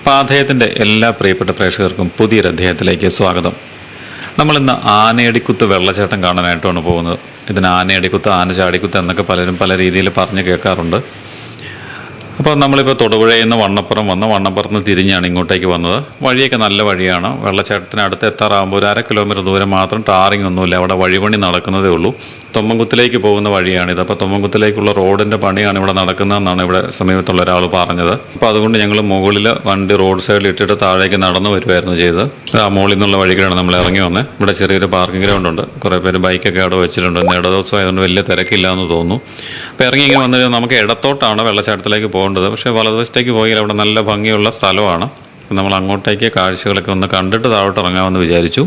പാഥേയത്തിൻ്റെ എല്ലാ പ്രിയപ്പെട്ട പ്രേക്ഷകർക്കും പുതിയൊരു അധ്യായത്തിലേക്ക് സ്വാഗതം. നമ്മളിന്ന് ആനയടിക്കുത്ത് വെള്ളച്ചാട്ടം കാണാനായിട്ടാണ് പോകുന്നത്. ഇതിന് ആനയടിക്കുത്ത്, ആന ചാടിക്കുത്ത് എന്നൊക്കെ പലരും പല രീതിയിൽ പറഞ്ഞ് കേൾക്കാറുണ്ട്. അപ്പോൾ നമ്മളിപ്പോൾ തൊടുപുഴയിൽ നിന്ന് വണ്ണപ്പുറം വന്ന് വണ്ണപ്പുറത്ത് നിന്ന് തിരിഞ്ഞാണ് ഇങ്ങോട്ടേക്ക് വന്നത്. വഴിയൊക്കെ നല്ല വഴിയാണ്. വെള്ളച്ചാട്ടത്തിന് അടുത്ത് എത്താറാകുമ്പോൾ ഒരു 1/2 കിലോമീറ്റർ ദൂരം മാത്രം, ടാറിങ് ഒന്നുമില്ല. അവിടെ വഴിപണി നടക്കുന്നതേ ഉള്ളൂ. തൊമ്മൻകുത്തിലേക്ക് പോകുന്ന വഴിയാണിത്. അപ്പോൾ തൊമ്മൻകുത്തിലേക്കുള്ള റോഡിൻ്റെ പണിയാണ് ഇവിടെ നടക്കുന്നതെന്നാണ് ഇവിടെ സമീപത്തുള്ള ഒരാൾ പറഞ്ഞത്. അപ്പോൾ അതുകൊണ്ട് ഞങ്ങൾ മുകളിൽ വണ്ടി റോഡ് സൈഡിൽ ഇട്ടിട്ട് താഴേക്ക് നടന്നു വരുമായിരുന്നു ചെയ്തത്. ആ മുകളിൽ നിന്നുള്ള വഴികളാണ് നമ്മൾ ഇറങ്ങി വന്നത്. ഇവിടെ ചെറിയൊരു പാർക്കിംഗ് ഗ്രൗണ്ട് ഉണ്ട്. കുറേ പേര് ബൈക്കൊക്കെ അവിടെ വെച്ചിട്ടുണ്ട്. ഇന്ന് ഇടദിവസം ആയതുകൊണ്ട് വലിയ തിരക്കില്ല എന്ന് തോന്നുന്നു. അപ്പോൾ ഇറങ്ങി ഇങ്ങനെ വന്നു കഴിഞ്ഞാൽ നമുക്ക് ഇടത്തോട്ടാണ് വെള്ളച്ചാട്ടത്തിലേക്ക് പോകേണ്ടത്. പക്ഷേ വലതുവശത്തേക്ക് പോയാൽ അവിടെ നല്ല ഭംഗിയുള്ള സ്ഥലമാണ്. നമ്മൾ അങ്ങോട്ടേക്ക് കാഴ്ചകളൊക്കെ ഒന്ന് കണ്ടിട്ട് താഴോട്ട് ഇറങ്ങാമെന്ന് വിചാരിച്ചു.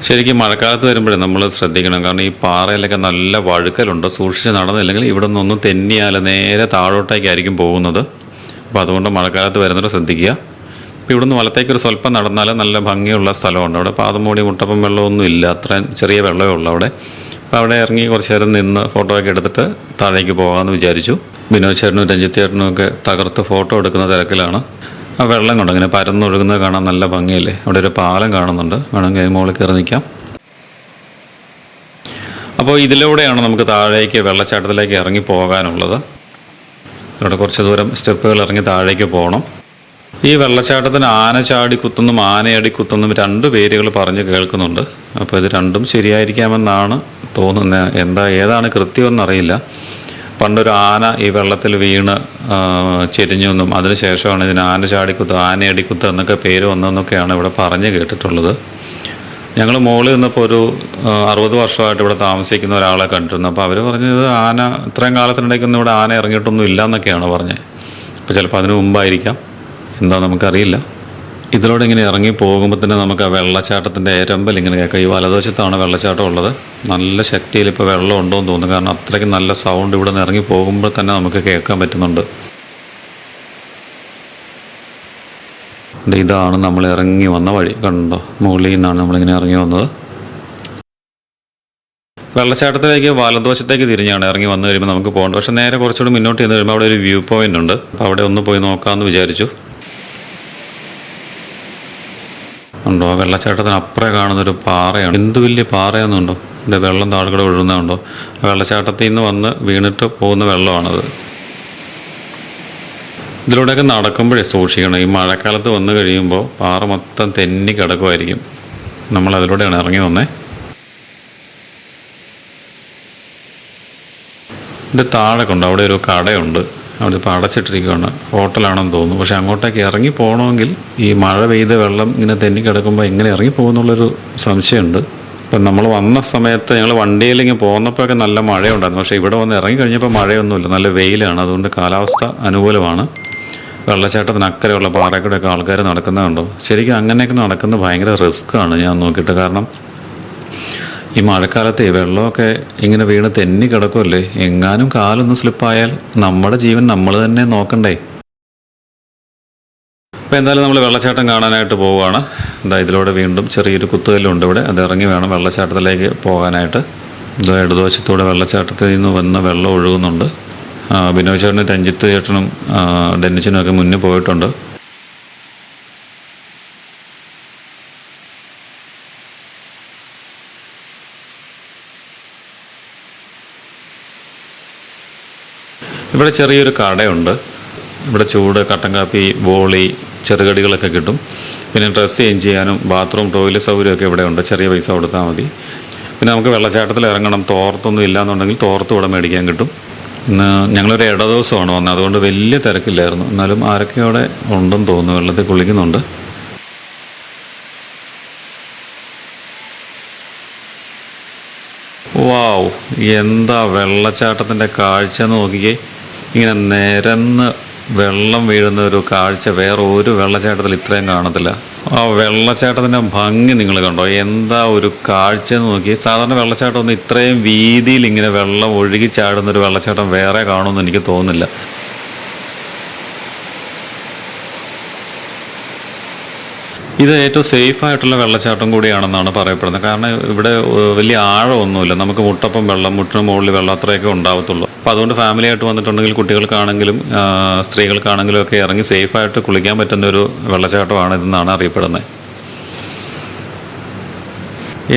ശരിക്കും മഴക്കാലത്ത് വരുമ്പോഴേ നമ്മൾ ശ്രദ്ധിക്കണം. കാരണം ഈ പാറയിലൊക്കെ നല്ല വഴുക്കലുണ്ട്. സൂക്ഷിച്ച് നടന്നില്ലെങ്കിൽ ഇവിടെ നിന്നൊന്നും തെന്നിയാൽ നേരെ താഴോട്ടേക്കായിരിക്കും പോകുന്നത്. അപ്പോൾ അതുകൊണ്ട് മഴക്കാലത്ത് വരുന്നവർ ശ്രദ്ധിക്കുക. ഇപ്പോൾ ഇവിടുന്ന് വലത്തേക്കൊരു സ്വല്പം നടന്നാൽ നല്ല ഭംഗിയുള്ള സ്ഥലമുണ്ട്. അവിടെ പാദമൂടി മുട്ടപ്പം വെള്ളമൊന്നും ഇല്ല. അത്രയും ചെറിയ വെള്ളമേ ഉള്ളൂ അവിടെ. അപ്പോൾ അവിടെ ഇറങ്ങി കുറച്ച് നേരം നിന്ന് ഫോട്ടോ ഒക്കെ എടുത്തിട്ട് താഴേക്ക് പോകാമെന്ന് വിചാരിച്ചു. വിനോദ് ചേട്ടനും രഞ്ജിത്ത് ചേട്ടനും ഒക്കെ തകർത്ത് ഫോട്ടോ എടുക്കുന്ന തിരക്കിലാണ്. ആ വെള്ളം കൊണ്ട് ഇങ്ങനെ പരന്നൊഴുകുന്നത് കാണാൻ നല്ല ഭംഗിയല്ലേ. അവിടെ ഒരു പാലം കാണുന്നുണ്ട്. വേണമെങ്കിൽ മുകളിൽ കയറി നിൽക്കാം. അപ്പോൾ ഇതിലൂടെയാണ് നമുക്ക് താഴേക്ക് വെള്ളച്ചാട്ടത്തിലേക്ക് ഇറങ്ങി പോകാനുള്ളത്. ഇവിടെ കുറച്ച് ദൂരം സ്റ്റെപ്പുകൾ ഇറങ്ങി താഴേക്ക് പോകണം. ഈ വെള്ളച്ചാട്ടത്തിന് ആന ചാടിക്കുത്തെന്നും ആനയടിക്കുത്തെന്നും 2 പേരുകൾ പറഞ്ഞ് കേൾക്കുന്നുണ്ട്. അപ്പോൾ ഇത് രണ്ടും ശരിയായിരിക്കാമെന്നാണ് തോന്നുന്നത്. ഏതാണ് കൃത്യമെന്നറിയില്ല. പണ്ടൊരു ആന ഈ വെള്ളത്തിൽ വീണ് ചെരിഞ്ഞെന്നും അതിനുശേഷമാണ് ഇതിന് ആന ചാടിക്കുത്ത്, ആനയടിക്കുത്ത് എന്നൊക്കെ പേര് വന്നതെന്നൊക്കെയാണ് ഇവിടെ പറഞ്ഞ് കേട്ടിട്ടുള്ളത്. ഞങ്ങൾ മുകളിൽ നിന്നപ്പോൾ ഒരു 60 വർഷമായിട്ട് ഇവിടെ താമസിക്കുന്ന ഒരാളെ കണ്ടിരുന്നു. അപ്പോൾ അവർ പറഞ്ഞത് ആന ഇത്രയും കാലത്തിനിടയ്ക്കൊന്നും ഇവിടെ ആന ഇറങ്ങിയിട്ടൊന്നും ഇല്ല എന്നൊക്കെയാണ് പറഞ്ഞത്. അപ്പോൾ ചിലപ്പോൾ അതിന് മുമ്പായിരിക്കാം, എന്താ നമുക്കറിയില്ല. ഇതിലൂടെ ഇങ്ങനെ ഇറങ്ങി പോകുമ്പോൾ തന്നെ നമുക്ക് ആ വെള്ളച്ചാട്ടത്തിൻ്റെ എരമ്പൽ ഇങ്ങനെ കേൾക്കാം. ഈ വലതുവശത്താണ് വെള്ളച്ചാട്ടം ഉള്ളത്. നല്ല ശക്തിയിൽ ഇപ്പോൾ വെള്ളം ഉണ്ടോ എന്ന് തോന്നുന്നു. കാരണം അത്രയ്ക്ക് നല്ല സൗണ്ട് ഇവിടെ നിന്ന് ഇറങ്ങി പോകുമ്പോൾ തന്നെ നമുക്ക് കേൾക്കാൻ പറ്റുന്നുണ്ട്. ഇതാണ് നമ്മൾ ഇറങ്ങി വന്ന വഴി. കണ്ടോ, മുകളിൽ നിന്നാണ് നമ്മളിങ്ങനെ ഇറങ്ങി വന്നത്. വെള്ളച്ചാട്ടത്തിലേക്ക് വലതുവശത്തേക്ക് തിരിഞ്ഞാണ് ഇറങ്ങി വന്നു കഴിയുമ്പോൾ നമുക്ക് പോകേണ്ടത്. പക്ഷേ നേരെ കുറച്ചുകൂടി മുന്നോട്ട് ചെന്ന് കഴിയുമ്പോൾ അവിടെ ഒരു വ്യൂ പോയിൻ്റ് ഉണ്ട്. അപ്പോൾ അവിടെ ഒന്ന് പോയി നോക്കാമെന്ന് വിചാരിച്ചു. ഉണ്ടോ, വെള്ളച്ചാട്ടത്തിന് അപ്പുറം കാണുന്നൊരു പാറയാണ്. എന്ത് വലിയ പാറയാണെന്നുണ്ടോ. ഇതിൻ്റെ വെള്ളം താഴെക്കൂടെ ഒഴുകുന്നതുണ്ടോ. വെള്ളച്ചാട്ടത്തിൽ നിന്ന് വന്ന് വീണിട്ട് പോകുന്ന വെള്ളമാണത്. ഇതിലൂടെയൊക്കെ നടക്കുമ്പോഴേ സൂക്ഷിക്കണം. ഈ മഴക്കാലത്ത് വന്നു കഴിയുമ്പോൾ പാറ മൊത്തം തെന്നി കിടക്കുമായിരിക്കും. നമ്മൾ അതിലൂടെയാണ് ഇറങ്ങി വന്നേ. ഇത് താഴെ കൊണ്ട് അവിടെ ഒരു കടയുണ്ട്. അവിടെ ഇപ്പോൾ അടച്ചിട്ടിരിക്കുകയാണ്. ഹോട്ടലാണെന്ന് തോന്നുന്നു. പക്ഷേ അങ്ങോട്ടേക്ക് ഇറങ്ങി പോകണമെങ്കിൽ ഈ മഴ പെയ്ത വെള്ളം ഇങ്ങനെ തെന്നി കിടക്കുമ്പോൾ എങ്ങനെ ഇറങ്ങി പോകുന്നുള്ളൊരു സംശയമുണ്ട്. ഇപ്പം നമ്മൾ വന്ന സമയത്ത് ഞങ്ങൾ വണ്ടിയിലിങ്ങനെ പോകുന്നപ്പോഴൊക്കെ നല്ല മഴയുണ്ടായിരുന്നു. പക്ഷേ ഇവിടെ വന്ന് ഇറങ്ങി കഴിഞ്ഞപ്പോൾ മഴയൊന്നുമില്ല, നല്ല വെയിലാണ്. അതുകൊണ്ട് കാലാവസ്ഥ അനുകൂലമാണ്. വെള്ളച്ചാട്ടത്തിന് അക്കരെയുള്ള പാറക്കൂടെയൊക്കെ ആൾക്കാർ നടക്കുന്നതുണ്ടോ. ശരിക്കും അങ്ങനെയൊക്കെ നടക്കുന്നത് ഭയങ്കര റിസ്ക്കാണ് ഞാൻ നോക്കിയിട്ട്. കാരണം ഈ മഴക്കാലത്ത് വെള്ളമൊക്കെ ഇങ്ങനെ വീണ് തെന്നി കിടക്കുമല്ലേ. എങ്ങാനും കാലൊന്ന് സ്ലിപ്പായാൽ നമ്മുടെ ജീവൻ നമ്മൾ തന്നെ നോക്കണ്ടേ. അപ്പോൾ എന്തായാലും നമ്മൾ വെള്ളച്ചാട്ടം കാണാനായിട്ട് പോവുകയാണ്. ഇതിലൂടെ വീണ്ടും ചെറിയൊരു കുത്തുകല്ലുണ്ട് ഇവിടെ. അത് ഇറങ്ങി വേണം വെള്ളച്ചാട്ടത്തിലേക്ക് പോകാനായിട്ട്. ഇടതുവശത്തൂടെ വെള്ളച്ചാട്ടത്തിൽ നിന്ന് വന്ന വെള്ളം ഒഴുകുന്നുണ്ട്. വിനോദ് ചേട്ടനും രഞ്ജിത്ത് ചേട്ടനും ഡെന്നിച്ചനും ഒക്കെ മുന്നേ പോയിട്ടുണ്ട്. ഇവിടെ ചെറിയൊരു കടയുണ്ട്. ഇവിടെ ചൂട് കട്ടൻ കാപ്പി, ബോളി, ചെറുകടികളൊക്കെ കിട്ടും. പിന്നെ ഡ്രസ്സ് ചേഞ്ച് ചെയ്യാനും ബാത്റൂം, ടോയ്ലറ്റ് സൗകര്യമൊക്കെ ഇവിടെ ഉണ്ട്. ചെറിയ പൈസ കൊടുത്താൽ മതി. പിന്നെ നമുക്ക് വെള്ളച്ചാട്ടത്തിൽ ഇറങ്ങണം, തോർത്തൊന്നും ഇല്ലയെന്നുണ്ടെങ്കിൽ തോർത്ത് ഇവിടെ മേടിക്കാൻ കിട്ടും. ഇന്ന് ഞങ്ങളൊരു ഇടദിവസമാണ് വന്നത്. അതുകൊണ്ട് വലിയ തിരക്കില്ലായിരുന്നു. എന്നാലും ആരൊക്കെ അവിടെ ഉണ്ടെന്ന് തോന്നുന്നു, വെള്ളത്തിൽ കുളിക്കുന്നുണ്ട്. വാവ്, എന്താ വെള്ളച്ചാട്ടത്തിൻ്റെ കാഴ്ച നോക്കിക്കേ. ഇങ്ങനെ നിരന്ന് വെള്ളം വീഴുന്ന ഒരു കാഴ്ച വേറെ ഒരു വെള്ളച്ചാട്ടത്തിൽ ഇത്രയും കാണത്തില്ല. ആ വെള്ളച്ചാട്ടത്തിൻ്റെ ഭംഗി നിങ്ങൾ കണ്ടോ. എന്താ ഒരു കാഴ്ച നോക്കി. സാധാരണ വെള്ളച്ചാട്ടം ഒന്നും ഇത്രയും വീതിയിൽ ഇങ്ങനെ വെള്ളം ഒഴുകി ചാടുന്നൊരു വെള്ളച്ചാട്ടം വേറെ കാണുമെന്ന് എനിക്ക് തോന്നുന്നില്ല. ഇത് ഏറ്റവും സേഫായിട്ടുള്ള വെള്ളച്ചാട്ടം കൂടിയാണെന്നാണ് പറയപ്പെടുന്നത്. കാരണം ഇവിടെ വലിയ ആഴമൊന്നുമില്ല. നമുക്ക് മുട്ടപ്പം വെള്ളം, മുട്ടിന് മുകളിൽ വെള്ളം അത്രയൊക്കെ ഉണ്ടാവത്തുള്ളൂ. അപ്പോൾ അതുകൊണ്ട് ഫാമിലി ആയിട്ട് വന്നിട്ടുണ്ടെങ്കിൽ കുട്ടികൾക്കാണെങ്കിലും സ്ത്രീകൾക്കാണെങ്കിലും ഒക്കെ ഇറങ്ങി സേഫായിട്ട് കുളിക്കാൻ പറ്റുന്ന ഒരു വെള്ളച്ചാട്ടമാണ് ഇതെന്നാണ് അറിയപ്പെടുന്നത്.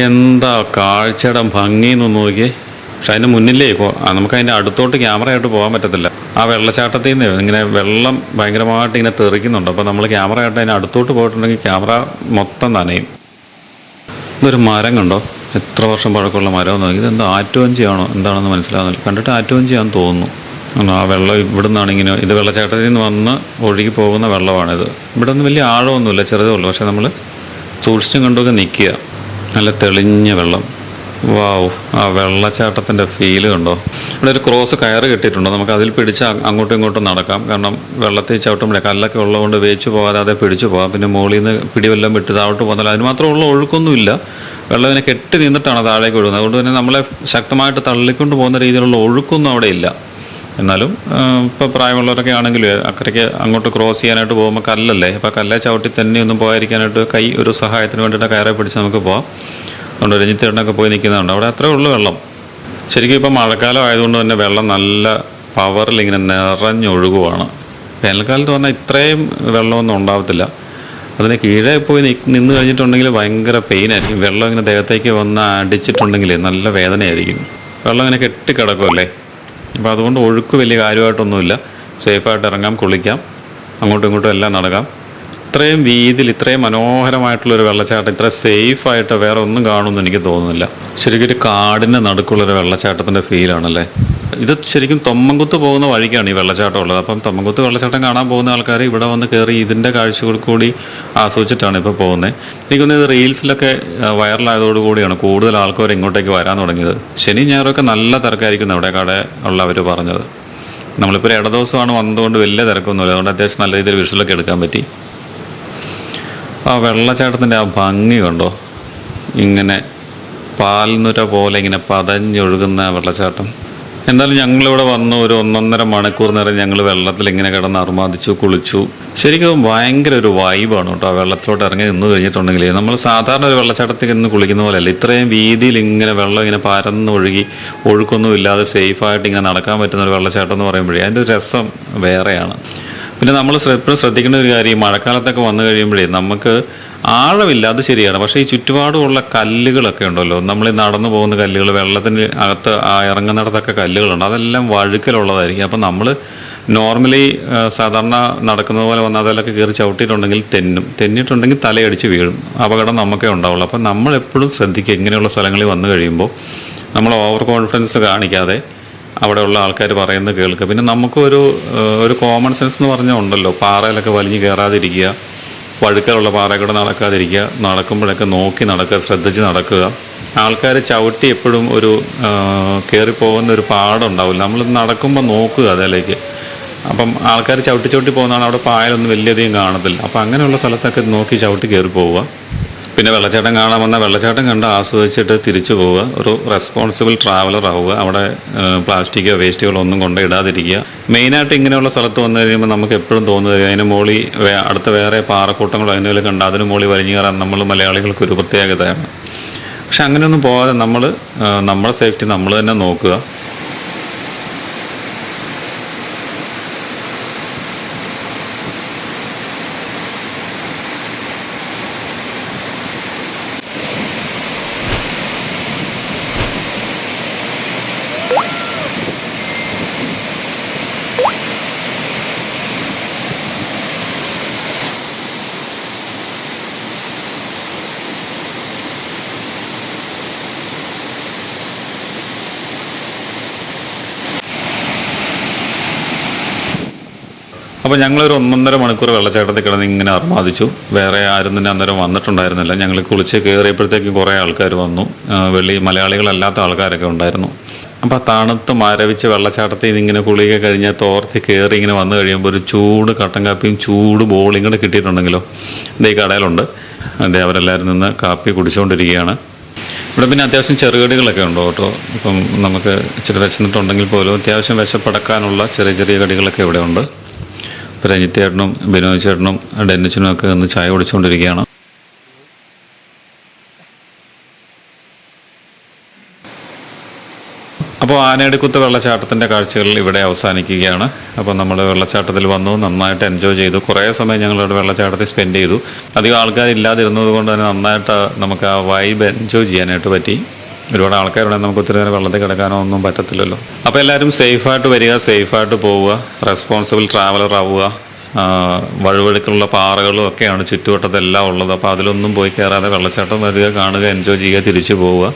എന്താ കാഴ്ചയുടെ ഭംഗി എന്ന് നോക്കിയേ. പക്ഷെ അതിൻ്റെ മുന്നിലേ നമുക്ക് അതിൻ്റെ അടുത്തോട്ട് ക്യാമറയായിട്ട് പോകാൻ പറ്റത്തില്ല. ആ വെള്ളച്ചാട്ടത്തിൽ നിന്ന് ഇങ്ങനെ വെള്ളം ഭയങ്കരമായിട്ട് ഇങ്ങനെ തെറിക്കുന്നുണ്ട്. അപ്പോൾ നമ്മൾ ക്യാമറ ആയിട്ട് അതിന് അടുത്തോട്ട് പോയിട്ടുണ്ടെങ്കിൽ ക്യാമറ മൊത്തം നനയും. ഇതൊരു മരം കണ്ടോ, എത്ര വർഷം പഴക്കമുള്ള മരം നോക്കി. ഇതെന്താ ആറ്റുവഞ്ചിയാണോ എന്താണെന്ന് മനസ്സിലാകുന്നില്ല. കണ്ടിട്ട് ആറ്റുവഞ്ചിയാണെന്ന് തോന്നുന്നു. ആ വെള്ളം ഇവിടെ നിന്നാണ് ഇങ്ങനെ, ഇത് വെള്ളച്ചാട്ടത്തിൽ നിന്ന് വന്ന് ഒഴുകി പോകുന്ന വെള്ളമാണിത്. ഇവിടെ ഒന്നും വലിയ ആഴമൊന്നുമില്ല, ചെറുതേ ഉള്ളൂ. പക്ഷെ നമ്മൾ സൂക്ഷിച്ചും കണ്ടൊക്കെ നിൽക്കുക. നല്ല തെളിഞ്ഞ വെള്ളം. വാവ്, ആ വെള്ളച്ചാട്ടത്തിൻ്റെ ഫീല് കണ്ടോ. ഇവിടെ ഒരു ക്രോസ് കയറ് കെട്ടിയിട്ടുണ്ട്. നമുക്ക് അതിൽ പിടിച്ച് അങ്ങോട്ടും ഇങ്ങോട്ടും നടക്കാം. കാരണം വെള്ളത്തിൽ ചവിട്ടുമ്പോഴേ കല്ലൊക്കെ ഉള്ളതുകൊണ്ട് വേച്ച് പോകാതെ അതേ പിടിച്ചു പോകാം. പിന്നെ മുകളിൽ നിന്ന് പിടിവെല്ലാം വിട്ട് താഴോട്ട് പോകുന്നില്ല. അതിന് മാത്രമുള്ള ഒഴുക്കൊന്നുമില്ല. വെള്ളം ഇങ്ങനെ കെട്ടി നിന്നിട്ടാണ് താഴേക്ക് ഒഴുകുന്നത്. അതുകൊണ്ട് തന്നെ നമ്മളെ ശക്തമായിട്ട് തള്ളിക്കൊണ്ട് പോകുന്ന രീതിയിലുള്ള ഒഴുക്കൊന്നും അവിടെ ഇല്ല. എന്നാലും ഇപ്പോൾ പ്രായമുള്ളവരൊക്കെ ആണെങ്കിൽ അക്കരയ്ക്ക് അങ്ങോട്ട് ക്രോസ് ചെയ്യാനായിട്ട് പോകുമ്പോൾ കല്ലല്ലേ, അപ്പോൾ കല്ലെ ചവിട്ടി തന്നെ ഒന്നും പോകാതിരിക്കാനായിട്ട് കൈ ഒരു സഹായത്തിന് വേണ്ടിയിട്ട് കയറെ പിടിച്ച് നമുക്ക് പോകാം. അതുകൊണ്ട് രഞ്ജിത്തേട്ടനൊക്കെ പോയി നിൽക്കുന്നുണ്ട്. അവിടെ അത്രേ ഉള്ളൂ വെള്ളം. ശരിക്കും ഇപ്പോൾ മഴക്കാലം ആയതുകൊണ്ട് തന്നെ വെള്ളം നല്ല പവറിൽ ഇങ്ങനെ നിറഞ്ഞൊഴുകുവാണ്. വേനൽക്കാലത്ത് വന്നാൽ ഇത്രയും വെള്ളമൊന്നും ഉണ്ടാവത്തില്ല. അതിന് കീഴേ പോയി നിന്ന് കഴിഞ്ഞിട്ടുണ്ടെങ്കിൽ ഭയങ്കര പെയിനായിരിക്കും. വെള്ളം ഇങ്ങനെ ദേഹത്തേക്ക് വന്ന് അടിച്ചിട്ടുണ്ടെങ്കിൽ നല്ല വേദനയായിരിക്കും. വെള്ളം ഇങ്ങനെ കെട്ടിക്കിടക്കുമല്ലേ. അപ്പോൾ അതുകൊണ്ട് ഒഴുക്ക് വലിയ കാര്യമായിട്ടൊന്നുമില്ല. സേഫായിട്ട് ഇറങ്ങാം, കുളിക്കാം, അങ്ങോട്ടും ഇങ്ങോട്ടും എല്ലാം നടക്കാം. ഇത്രയും വീതിയിൽ ഇത്രയും മനോഹരമായിട്ടുള്ളൊരു വെള്ളച്ചാട്ടം ഇത്ര സേഫായിട്ട് വേറെ ഒന്നും കാണുമെന്ന് എനിക്ക് തോന്നുന്നില്ല. ശരിക്കും ഒരു കാടിൻ്റെ നടുക്കുള്ളൊരു വെള്ളച്ചാട്ടത്തിൻ്റെ ഫീലാണല്ലേ. ഇത് ശരിക്കും തൊമ്മൻകുത്ത് പോകുന്ന വഴിക്കാണ് ഈ വെള്ളച്ചാട്ടം ഉള്ളത്. അപ്പം തൊമ്മൻകുത്ത് വെള്ളച്ചാട്ടം കാണാൻ പോകുന്ന ആൾക്കാർ ഇവിടെ വന്ന് കയറി ഇതിൻ്റെ കാഴ്ചകൾ കൂടി ആസ്വദിച്ചിട്ടാണ് ഇപ്പോൾ പോകുന്നത്. എനിക്കൊന്ന് ഇത് റീൽസിലൊക്കെ വൈറലായതോടുകൂടിയാണ് കൂടുതൽ ആൾക്കാർ ഇങ്ങോട്ടേക്ക് വരാൻ തുടങ്ങിയത്. ശനി ഞായറൊക്കെ നല്ല തിരക്കായിരിക്കും അവിടെ കട ഉള്ളവർ പറഞ്ഞത്. നമ്മളിപ്പോൾ ഒരു ഇടദിവസമാണ് വന്നതുകൊണ്ട് വലിയ തിരക്കൊന്നുമില്ല. അതുകൊണ്ട് അത്യാവശ്യം നല്ല രീതിയിൽ വിഷ്വലൊക്കെ എടുക്കാൻ പറ്റി. ആ വെള്ളച്ചാട്ടത്തിൻ്റെ ആ ഭംഗി കണ്ടോ, ഇങ്ങനെ പാൽനുര പോലെ ഇങ്ങനെ പതഞ്ഞൊഴുകുന്ന വെള്ളച്ചാട്ടം. എന്തായാലും ഞങ്ങളിവിടെ വന്നു ഒരു 1.5 മണിക്കൂർ നേരം ഞങ്ങൾ വെള്ളത്തിൽ ഇങ്ങനെ കിടന്ന് അർമാദിച്ചു, കുളിച്ചു. ശരിക്കും ഭയങ്കര ഒരു വൈബാണ് കേട്ടോ. ആ വെള്ളത്തിലോട്ട് ഇറങ്ങി നിന്ന് കഴിഞ്ഞിട്ടുണ്ടെങ്കിൽ നമ്മൾ സാധാരണ ഒരു വെള്ളച്ചാട്ടത്തിൽ നിന്ന് കുളിക്കുന്ന പോലെയല്ല. ഇത്രയും വീതിയിൽ ഇങ്ങനെ വെള്ളം ഇങ്ങനെ പരന്നൊഴുകി ഒഴുക്കൊന്നും ഇല്ലാതെ സേഫായിട്ട് ഇങ്ങനെ നടക്കാൻ പറ്റുന്ന ഒരു വെള്ളച്ചാട്ടം എന്ന് പറയുമ്പോഴേ അതിൻ്റെ ഒരു രസം വേറെയാണ്. പിന്നെ നമ്മൾ എപ്പോഴും ശ്രദ്ധിക്കേണ്ട ഒരു കാര്യം, മഴക്കാലത്തൊക്കെ വന്നു കഴിയുമ്പോഴേ നമുക്ക് ആഴമില്ല, അത് ശരിയാണ്. പക്ഷേ ഈ ചുറ്റുപാടുമുള്ള കല്ലുകളൊക്കെ ഉണ്ടല്ലോ, നമ്മൾ ഈ നടന്നു പോകുന്ന കല്ലുകൾ, വെള്ളത്തിന് അകത്ത് ഇറങ്ങുന്നിടത്തൊക്കെ കല്ലുകളുണ്ട്, അതെല്ലാം വഴുക്കലുള്ളതായിരിക്കും. അപ്പം നമ്മൾ നോർമലി സാധാരണ നടക്കുന്നത് പോലെ വന്ന് അതിലൊക്കെ കയറി ചവിട്ടിയിട്ടുണ്ടെങ്കിൽ തെന്നിയിട്ടുണ്ടെങ്കിൽ തലയടിച്ച് വീഴും. അപകടം നമുക്കേ ഉണ്ടാവുള്ളൂ. അപ്പം നമ്മളെപ്പോഴും ശ്രദ്ധിക്കുക, ഇങ്ങനെയുള്ള സ്ഥലങ്ങളിൽ വന്നു കഴിയുമ്പോൾ നമ്മൾ ഓവർ കോൺഫിഡൻസ് കാണിക്കാതെ അവിടെയുള്ള ആൾക്കാർ പറയുന്നത് കേൾക്കുക. പിന്നെ നമുക്കൊരു കോമൺ സെൻസ് എന്ന് പറഞ്ഞാൽ ഉണ്ടല്ലോ, പാറയിലൊക്കെ വലിഞ്ഞ് കയറാതിരിക്കുക, വഴുക്കലുള്ള പാറയിൽ കൂടെ നടക്കാതിരിക്കുക, നടക്കുമ്പോഴൊക്കെ നോക്കി നടക്കുക, ശ്രദ്ധിച്ച് നടക്കുക. ആൾക്കാർ ചവിട്ടി എപ്പോഴും ഒരു കയറിപ്പോകുന്ന ഒരു പാടുണ്ടാവില്ല. നമ്മൾ നടക്കുമ്പോൾ നോക്കുക അതിലേക്ക്. അപ്പം ആൾക്കാർ ചവിട്ടി പോകുന്നതാണ്, അവിടെ പായലൊന്നും വലിയധികം കാണത്തില്ല. അപ്പം അങ്ങനെയുള്ള സ്ഥലത്തൊക്കെ നോക്കി ചവിട്ടി കയറി പോവുക. പിന്നെ വെള്ളച്ചാട്ടം കാണാൻ വന്നാൽ വെള്ളച്ചാട്ടം കണ്ട് ആസ്വദിച്ചിട്ട് തിരിച്ചു പോവുക. ഒരു റെസ്പോൺസിബിൾ ട്രാവലർ ആവുക. അവിടെ പ്ലാസ്റ്റിക്കോ വേസ്റ്റുകളോ ഒന്നും കൊണ്ടിടാതിരിക്കുക. മെയിനായിട്ട് ഇങ്ങനെയുള്ള സ്ഥലത്ത് വന്നു കഴിയുമ്പോൾ നമുക്ക് എപ്പോഴും തോന്നുന്നത് അതിന് മുകളിൽ അടുത്ത വേറെ പാറക്കൂട്ടങ്ങളോ അതിനെ കണ്ട് അതിന് മുകളിൽ വലിഞ്ഞു കയറാൻ നമ്മൾ മലയാളികൾക്ക് ഒരു പ്രത്യേകതയാണ്. പക്ഷെ അങ്ങനെയൊന്നും പോകാതെ നമ്മുടെ സേഫ്റ്റി നമ്മൾ തന്നെ നോക്കുക. അപ്പോൾ ഞങ്ങളൊരു 1.5 മണിക്കൂർ വെള്ളച്ചാട്ടത്തിൽ കിടന്ന് ഇങ്ങനെ അർമാദിച്ചു. വേറെ ആരും തന്നെ അന്നേരം വന്നിട്ടുണ്ടായിരുന്നില്ല. ഞങ്ങൾ കുളിച്ച് കയറിയപ്പോഴത്തേക്കും കുറേ ആൾക്കാർ വന്നു. മലയാളികളല്ലാത്ത ആൾക്കാരൊക്കെ ഉണ്ടായിരുന്നു. അപ്പോൾ തണുത്ത് മരവിച്ച് വെള്ളച്ചാട്ടത്തിൽ നിന്ന് ഇങ്ങനെ കുളിയൊക്കെ കഴിഞ്ഞ് തോർത്തി കയറി ഇങ്ങനെ വന്നു കഴിയുമ്പോൾ ഒരു ചൂട് കട്ടൻ കാപ്പിയും ചൂട് ബോളിയും കൂടെ കിട്ടിയിട്ടുണ്ടെങ്കിലോ, ഇത് ഈ കടയിലുണ്ട്. അവരെല്ലാവരും നിന്ന് കാപ്പി കുടിച്ചുകൊണ്ടിരിക്കുകയാണ്. ഇവിടെ പിന്നെ അത്യാവശ്യം ചെറുകടികളൊക്കെ ഉണ്ടോ കേട്ടോ. ഇപ്പം നമുക്ക് ഇച്ചിരി വിശന്നിട്ടുണ്ടെങ്കിൽ പോലും അത്യാവശ്യം വിശപ്പടക്കാനുള്ള ചെറിയ കടികളൊക്കെ ഇവിടെ ഉണ്ട്. രഞ്ജിത്ത് ചേട്ടനും ബിനോയ് ചേട്ടനും ഡെന്നിച്ചനും ഒക്കെ ഒന്ന് ചായ കുടിച്ചുകൊണ്ടിരിക്കുകയാണ്. അപ്പോൾ ആനയടിക്കുത്ത് വെള്ളച്ചാട്ടത്തിൻ്റെ കാഴ്ചകൾ ഇവിടെ അവസാനിക്കുകയാണ്. അപ്പോൾ നമ്മൾ വെള്ളച്ചാട്ടത്തിൽ വന്നു, നന്നായിട്ട് എൻജോയ് ചെയ്തു. കുറേ സമയം ഞങ്ങളിവിടെ വെള്ളച്ചാട്ടത്തിൽ സ്പെൻഡ് ചെയ്തു. അധികം ആൾക്കാരില്ലാതിരുന്നത് കൊണ്ട് തന്നെ നന്നായിട്ട് നമുക്ക് ആ വൈബ് എൻജോയ് ചെയ്യാനായിട്ട് പറ്റി. ഒരുപാട് ആൾക്കാരുണ്ടെങ്കിൽ നമുക്ക് ഒത്തിരി നേരം വെള്ളത്തിൽ കിടക്കാനോ ഒന്നും പറ്റത്തില്ലല്ലോ. അപ്പോൾ എല്ലാവരും സേഫായിട്ട് വരിക, സേഫായിട്ട് പോവുക, റെസ്പോൺസിബിൾ ട്രാവലർ ആവുക. വഴുവഴുക്കുള്ള പാറകളും ഒക്കെയാണ് ചുറ്റുവട്ടത്തെല്ലാം ഉള്ളത്. അപ്പോൾ അതിലൊന്നും പോയി കയറാതെ വെള്ളച്ചാട്ടം വരിക, കാണുക, എൻജോയ് ചെയ്യുക, തിരിച്ചു പോവുക.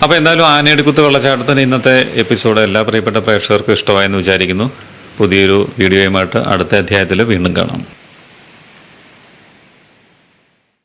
അപ്പോൾ എന്തായാലും ആനയടിക്കുത്ത് വെള്ളച്ചാട്ടത്തിന് ഇന്നത്തെ എപ്പിസോഡ് എല്ലാ പ്രിയപ്പെട്ട പ്രേക്ഷകർക്കും ഇഷ്ടമായെന്ന് വിചാരിക്കുന്നു. പുതിയൊരു വീഡിയോയുമായിട്ട് അടുത്ത അധ്യായത്തിൽ വീണ്ടും കാണാം.